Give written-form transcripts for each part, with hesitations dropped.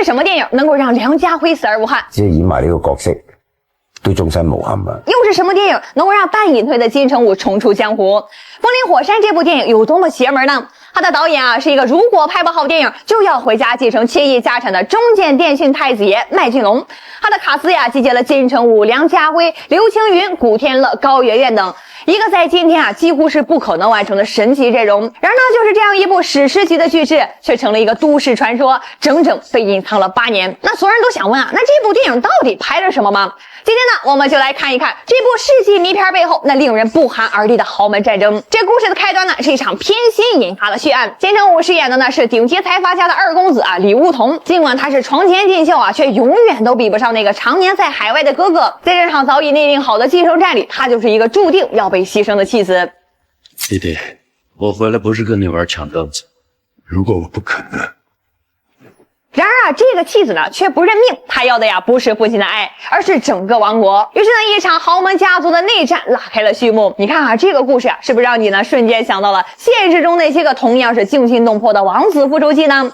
什么电影能够让梁家辉死而无憾？即係演埋呢個角色，都終身無憾啊！又是什么电影能够让半隐退的金城武重出江湖？《风林火山》这部电影有多么邪门呢？他的导演是一个如果拍不好电影就要回家继承7亿家产的中建电信太子爷麦浚龙。他的卡司集结了金城武、梁家辉、刘青云、古天乐、高圆圆等，一个在今天几乎是不可能完成的神级阵容。然而呢，就是这样一部史诗级的巨制，却成了一个都市传说，整整被隐藏了8年。那所有人都想问那这部电影到底拍了什么吗？今天呢，我们就来看一看这部世纪迷片背后那令人不寒而栗的豪门战争。这故事的开端呢，是一场偏心引发的血案。金城武饰演的呢是顶级财阀家的二公子李梧桐。尽管他是床前尽秀却永远都比不上那个常年在海外的哥哥。在这场早已内定好的继承战里，他就是一个注定要被牺牲的弃子。弟弟，我回来不是跟你玩抢凳子，如果我不肯呢？然而这个弃子呢却不认命，他要的不是父亲的爱，而是整个王国。于是呢，一场豪门家族的内战拉开了序幕。你看这个故事是不是让你呢瞬间想到了现实中那些个同样是惊心动魄的王子复仇记呢？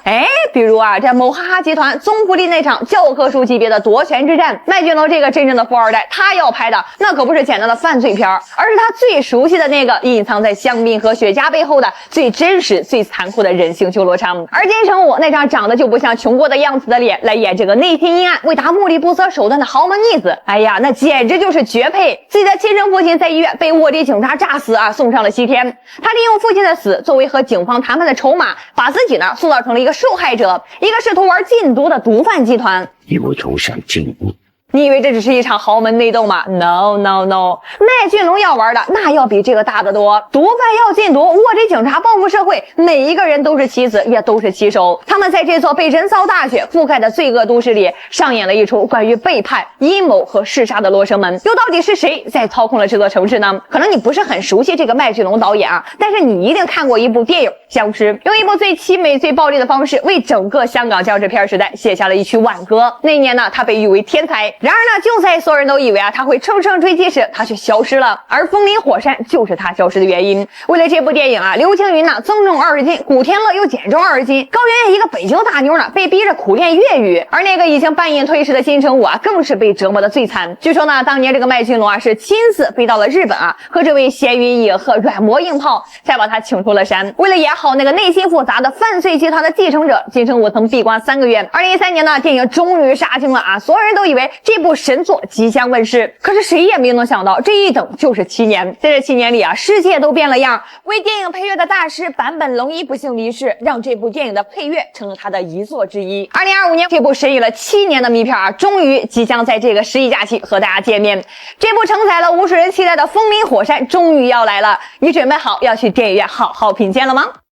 比如这某哈哈集团宗馥莉那场教科书级别的夺权之战，麦浚龙这个真正的富二代，他要拍的那可不是简单的犯罪片，而是他最熟悉的那个隐藏在香槟和雪茄背后的最真实最残酷的人性修罗场。而金城武那张长得就不像穷过的样子的脸来演这个内心阴暗为达目的不择手段的豪门逆子，那简直就是绝配。自己的亲生父亲在医院被卧底警察炸死送上了西天，他利用父亲的死作为和警方谈判的筹码，把自己呢塑造成了一个受害者，一个试图玩禁毒的毒贩集团。以我投降禁毒。你以为这只是一场豪门内斗吗？ No， 麦浚龙要玩的那要比这个大得多。毒贩要禁毒，卧底警察报复社会，每一个人都是棋子，也都是棋手。他们在这座被人造大雪覆盖的罪恶都市里，上演了一出关于背叛、阴谋和弑杀的罗生门。又到底是谁在操控了这座城市呢？可能你不是很熟悉这个麦浚龙导演但是你一定看过一部电影《僵尸》，用一部最凄美最暴力的方式为整个香港僵尸片时代写下了一曲挽歌。那一年呢，他被誉为天才。然而呢，就在所有人都以为他会乘胜追击时，他却消失了。而风林火山就是他消失的原因。为了这部电影刘青云呢增重20斤，古天乐又减重20斤，高圆圆一个北京大妞呢被逼着苦练粤语，而那个已经半隐退市的金城武更是被折磨的最惨。据说呢，当年这个麦浚龙是亲自飞到了日本和这位闲云野鹤软磨硬泡，才把他请出了山。为了演好那个内心复杂的犯罪集团的继承者，金城武曾闭关3个月。2013年呢，电影终于杀青了所有人都以为这部神作即将问世，可是谁也没能想到这一等就是7年。在这7年里世界都变了样。为电影配乐的大师坂本龙一不幸离世，让这部电影的配乐成了他的遗作之一。2025年，这部神隐了7年的迷片终于即将在这个11假期和大家见面。这部承载了无数人期待的风林火山终于要来了，你准备好要去电影院好好品鉴了吗？